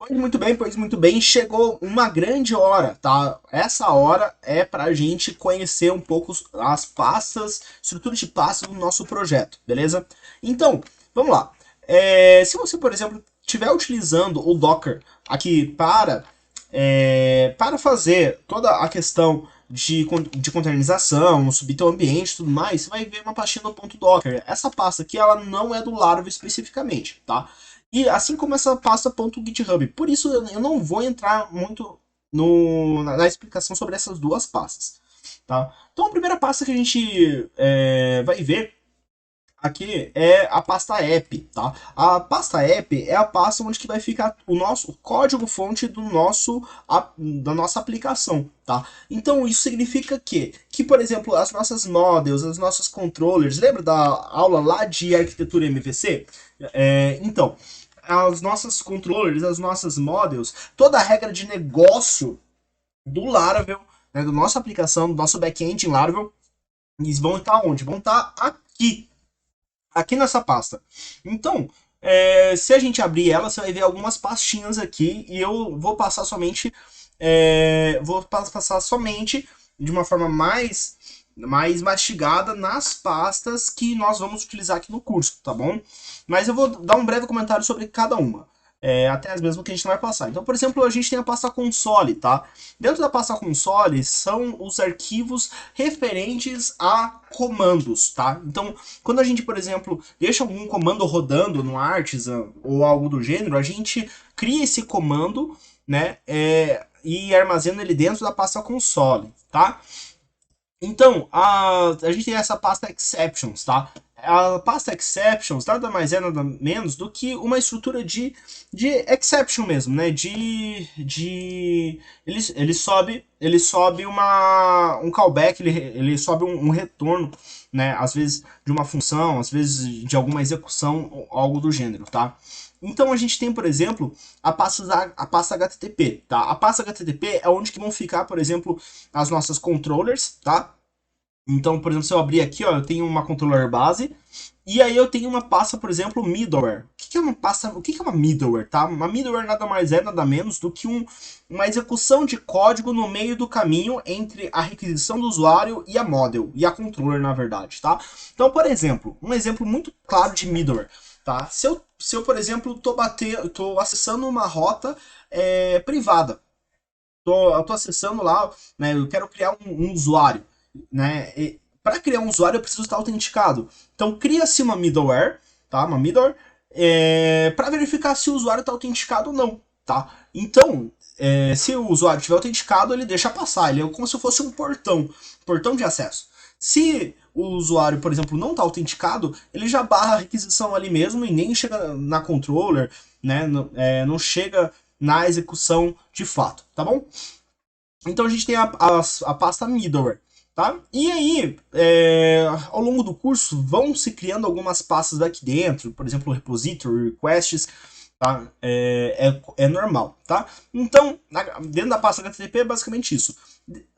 Pois muito bem, chegou uma grande hora, tá? Essa hora é para a gente conhecer um pouco as pastas, estruturas de pastas do nosso projeto, beleza? Então, vamos lá. Se você, por exemplo, estiver utilizando o Docker aqui para fazer toda a questão de containerização, subir teu ambiente e tudo mais, você vai ver uma pastinha no ponto .docker. Essa pasta aqui, ela não é do Laravel especificamente, tá? E assim como essa pasta .github. Por isso eu não vou entrar muito na explicação sobre essas duas pastas, tá? Então a primeira pasta que a gente vai ver aqui é a pasta app, tá? A pasta app é a pasta onde que vai ficar o nosso código-fonte da nossa aplicação, tá? Então isso significa que, por exemplo, as nossas models, as nossas controllers, lembra da aula lá de arquitetura MVC? Então, as nossas controllers, as nossas models, toda a regra de negócio do Laravel, né, da nossa aplicação, do nosso back-end em Laravel, eles vão estar onde? Vão estar aqui nessa pasta. Então, se a gente abrir ela, você vai ver algumas pastinhas aqui e eu vou passar somente de uma forma mais mastigada nas pastas que nós vamos utilizar aqui no curso, tá bom? Mas eu vou dar um breve comentário sobre cada uma. Até as mesmas que a gente não vai passar. Então, por exemplo, a gente tem a pasta console, tá? Dentro da pasta console são os arquivos referentes a comandos, tá? Então, quando a gente, por exemplo, deixa algum comando rodando no Artisan ou algo do gênero, a gente cria esse comando, né? E armazena ele dentro da pasta console, tá? Então, a gente tem essa pasta exceptions, tá? A pasta exceptions nada mais é nada menos do que uma estrutura de exception mesmo, né? Ele sobe um callback, ele sobe um retorno, né? Às vezes de uma função, às vezes de alguma execução, algo do gênero, tá? Então a gente tem, por exemplo, a pasta HTTP, tá? A pasta HTTP é onde que vão ficar, por exemplo, as nossas controllers, tá? Então, por exemplo, se eu abrir aqui, ó, eu tenho uma controller base e aí eu tenho uma pasta, por exemplo, middleware. O que é uma pasta? O que é uma middleware, tá? Uma middleware nada mais é, nada menos do que uma execução de código no meio do caminho entre a requisição do usuário e a model, e a controller, na verdade, tá? Então, por exemplo, um exemplo muito claro de middleware, tá? Se eu por exemplo, tô acessando uma rota privada, eu tô acessando lá, né, eu quero criar um usuário, né? Para criar um usuário eu preciso estar autenticado. Então cria-se uma middleware, tá? Uma middleware para verificar se o usuário está autenticado ou não, tá? Então se o usuário estiver autenticado ele deixa passar, ele é como se fosse um portão de acesso. Se o usuário, por exemplo, não está autenticado, ele já barra a requisição ali mesmo e nem chega na controller, né? Não chega na execução de fato, tá bom? Então a gente tem a pasta middleware, tá? E aí, ao longo do curso, vão se criando algumas pastas aqui dentro, por exemplo, repository, requests, tá? É normal, tá? Então, dentro da pasta HTTP é basicamente isso.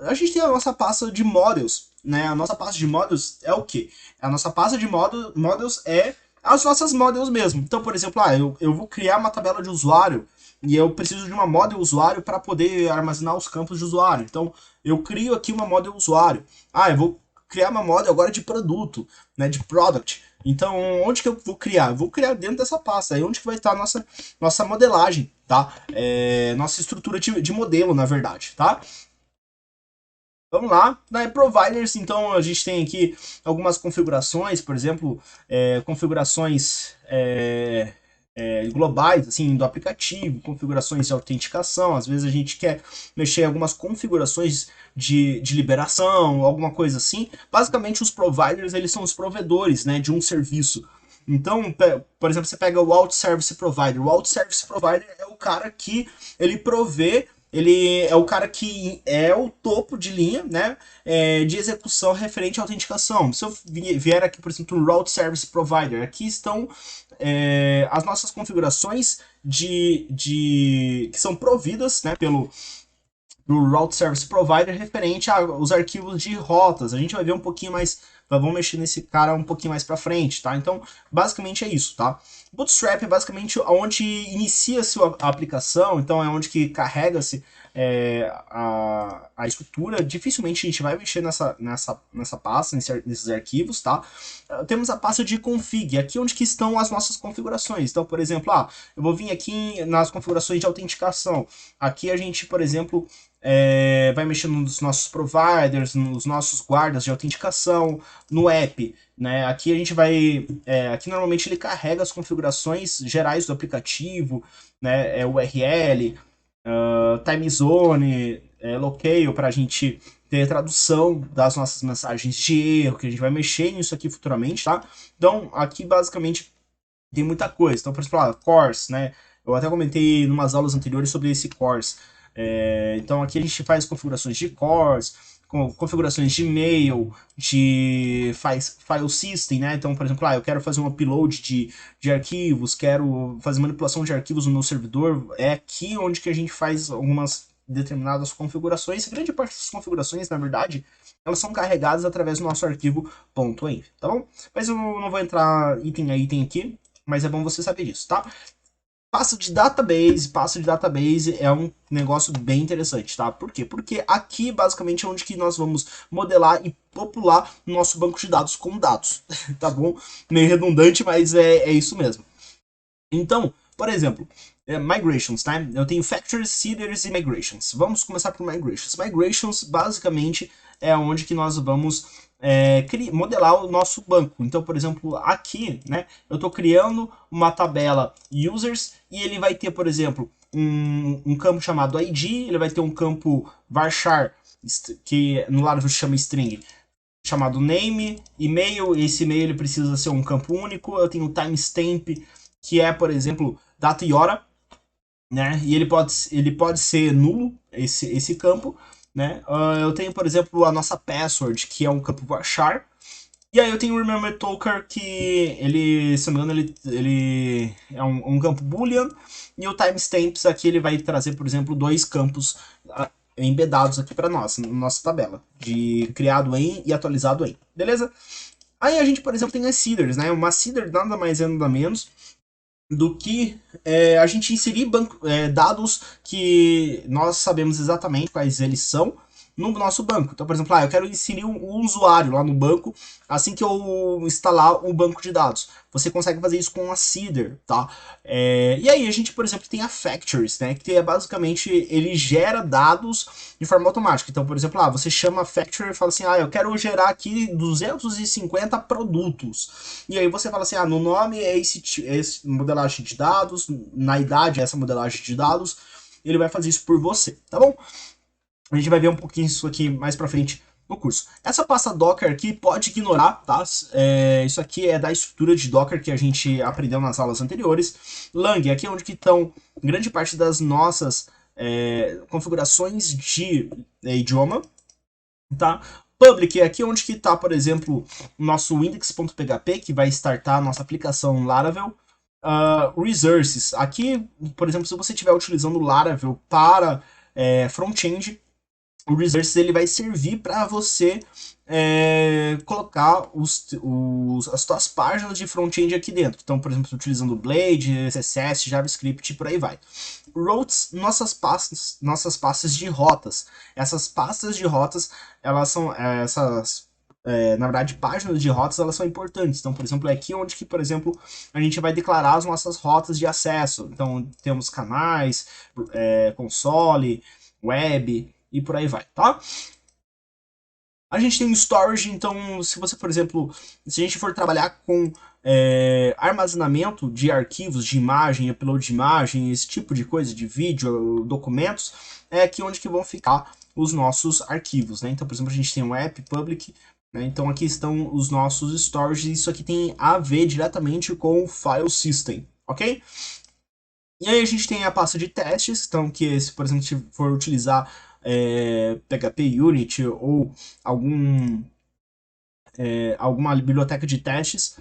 A gente tem a nossa pasta de models, né? A nossa pasta de models é o quê? A nossa pasta de models é as nossas models mesmo. Então, por exemplo, eu vou criar uma tabela de usuário e eu preciso de uma model usuário para poder armazenar os campos de usuário. Então, eu crio aqui uma model usuário. Eu vou criar uma model agora de produto, né, de product. Então, onde que eu vou criar? Eu vou criar dentro dessa pasta. Aí onde que vai estar a nossa modelagem, tá? Nossa estrutura de modelo, na verdade, tá? Vamos lá, na providers, então a gente tem aqui algumas configurações, por exemplo, configurações globais, assim, do aplicativo, configurações de autenticação, às vezes a gente quer mexer em algumas configurações de liberação, alguma coisa assim. Basicamente, os providers, eles são os provedores, né, de um serviço. Então, por exemplo, você pega o Out Service Provider. O Out Service Provider é o cara que ele provê, ele é o cara que é o topo de linha, né, de execução referente à autenticação. Se eu vier aqui, por exemplo, no Route Service Provider, aqui estão as nossas configurações que são providas, né, pelo Route Service Provider referente aos arquivos de rotas. A gente vai ver um pouquinho mais vamos mexer nesse cara um pouquinho mais para frente, tá? Então, basicamente é isso, tá? Bootstrap é basicamente onde inicia-se a aplicação, então é onde que carrega-se a estrutura. Dificilmente a gente vai mexer nessa pasta, nesses arquivos, tá? Temos a pasta de config, aqui onde que estão as nossas configurações. Então, por exemplo, eu vou vir aqui nas configurações de autenticação. Aqui a gente, por exemplo, vai mexer nos nossos providers, nos nossos guardas de autenticação, no app, né? Aqui a gente vai, aqui normalmente ele carrega as configurações gerais do aplicativo, né? URL, time zone, locale para a gente ter tradução das nossas mensagens de erro, que a gente vai mexer nisso aqui futuramente, tá? Então, aqui basicamente tem muita coisa. Então, por exemplo, course, né? Eu até comentei em umas aulas anteriores sobre esse course. Então, aqui a gente faz configurações de course, configurações de e-mail, faz file system, né? Então, por exemplo, eu quero fazer um upload de arquivos, quero fazer manipulação de arquivos no meu servidor. É aqui onde que a gente faz algumas determinadas configurações. Grande parte das configurações, na verdade, elas são carregadas através do nosso arquivo .env, tá bom? Mas eu não vou entrar item a item aqui, mas é bom você saber disso, tá? Pasta de database é um negócio bem interessante, tá? Por quê? Porque aqui basicamente é onde que nós vamos modelar e popular o nosso banco de dados com dados, tá bom? Meio redundante, mas é isso mesmo. Então, por exemplo, migrations, tá? Eu tenho factors, seeders e migrations. Vamos começar por migrations. Migrations basicamente é onde que nós vamos modelar o nosso banco. Então, por exemplo, aqui, né, eu estou criando uma tabela users e ele vai ter, por exemplo, um campo chamado ID, ele vai ter um campo varchar, que no Laravel chama string, chamado name, e-mail. Esse e-mail ele precisa ser um campo único. Eu tenho timestamp, que é, por exemplo, data e hora, né? E ele pode ser nulo, esse campo, né? Eu tenho, por exemplo, a nossa password, que é um campo varchar. E aí eu tenho o remember token, que ele, se não me engano, ele é um campo boolean. E o timestamps aqui ele vai trazer, por exemplo, dois campos embedados aqui para nós, na nossa tabela, de criado em e atualizado em, beleza? Aí a gente, por exemplo, tem as seeders, né? Uma seeder nada mais é nada menos do que a gente inserir dados que nós sabemos exatamente quais eles são no nosso banco. Então, por exemplo, eu quero inserir um usuário lá no banco assim que eu instalar o banco de dados. Você consegue fazer isso com a seeder, tá? E aí a gente, por exemplo, tem a factories, né? Que é basicamente, ele gera dados de forma automática. Então, por exemplo, você chama a factory e fala assim, eu quero gerar aqui 250 produtos. E aí você fala assim, no nome é esse modelagem de dados, na idade é essa modelagem de dados. Ele vai fazer isso por você, tá bom? A gente vai ver um pouquinho isso aqui mais pra frente no curso. Essa pasta Docker aqui pode ignorar, tá? Isso aqui é da estrutura de Docker que a gente aprendeu nas aulas anteriores. Lang, aqui é onde que estão grande parte das nossas configurações de idioma, tá? Public, aqui é onde que está, por exemplo, o nosso index.php, que vai startar a nossa aplicação Laravel. Resources, aqui, por exemplo, se você estiver utilizando Laravel para front-end, o Resources ele vai servir para você colocar as suas páginas de front-end aqui dentro. Então, por exemplo, utilizando Blade, CSS, JavaScript e por aí vai. Routes, nossas pastas de rotas. Essas pastas de rotas, elas são na verdade, páginas de rotas, elas são importantes. Então, por exemplo, é aqui onde que, por exemplo, a gente vai declarar as nossas rotas de acesso. Então, temos canais, console, web e por aí vai, tá? A gente tem storage, então se você, por exemplo, se a gente for trabalhar com armazenamento de arquivos, de imagem, upload de imagem, esse tipo de coisa, de vídeo, documentos, é aqui onde que vão ficar os nossos arquivos, né? Então, por exemplo, a gente tem um app public, né? Então aqui estão os nossos storage, e isso aqui tem a ver diretamente com o file system, ok? E aí a gente tem a pasta de testes, então que se, por exemplo, se for utilizar PHP Unit ou alguma biblioteca de testes,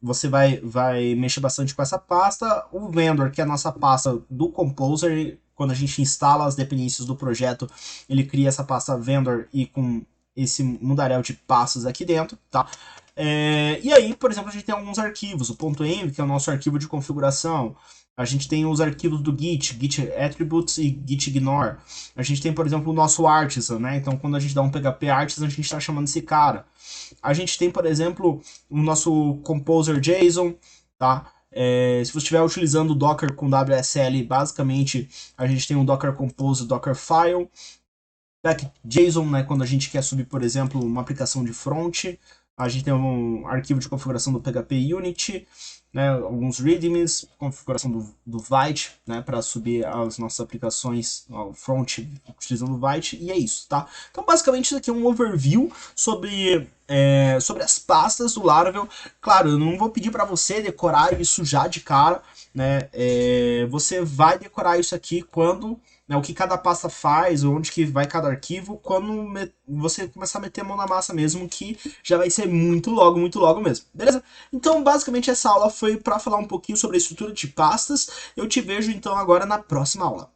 você vai mexer bastante com essa pasta. O vendor, que é a nossa pasta do Composer, quando a gente instala as dependências do projeto, ele cria essa pasta vendor e com esse mundaréu de pastas aqui dentro, tá? E aí, por exemplo, a gente tem alguns arquivos, o .env, que é o nosso arquivo de configuração. A gente tem os arquivos do Git, Git Attributes e Git Ignore. A gente tem, por exemplo, o nosso Artisan, né? Então, quando a gente dá um PHP Artisan, a gente está chamando esse cara. A gente tem, por exemplo, o nosso Composer JSON, tá? Se você estiver utilizando o Docker com WSL, basicamente a gente tem o Docker Compose, o Docker File, JSON, né, quando a gente quer subir, por exemplo, uma aplicação de front, a gente tem um arquivo de configuração do PHP Unity, né, alguns readmes, configuração do Vite, né, para subir as nossas aplicações ao front utilizando o Vite, e é isso, tá? Então, basicamente, isso aqui é um overview sobre as pastas do Laravel. Claro, eu não vou pedir para você decorar isso já de cara, né? Você vai decorar isso aqui quando, né, o que cada pasta faz, onde que vai cada arquivo, quando você começar a meter a mão na massa mesmo, que já vai ser muito logo mesmo, beleza? Então, basicamente, essa aula foi para falar um pouquinho sobre a estrutura de pastas. Eu te vejo, então, agora na próxima aula.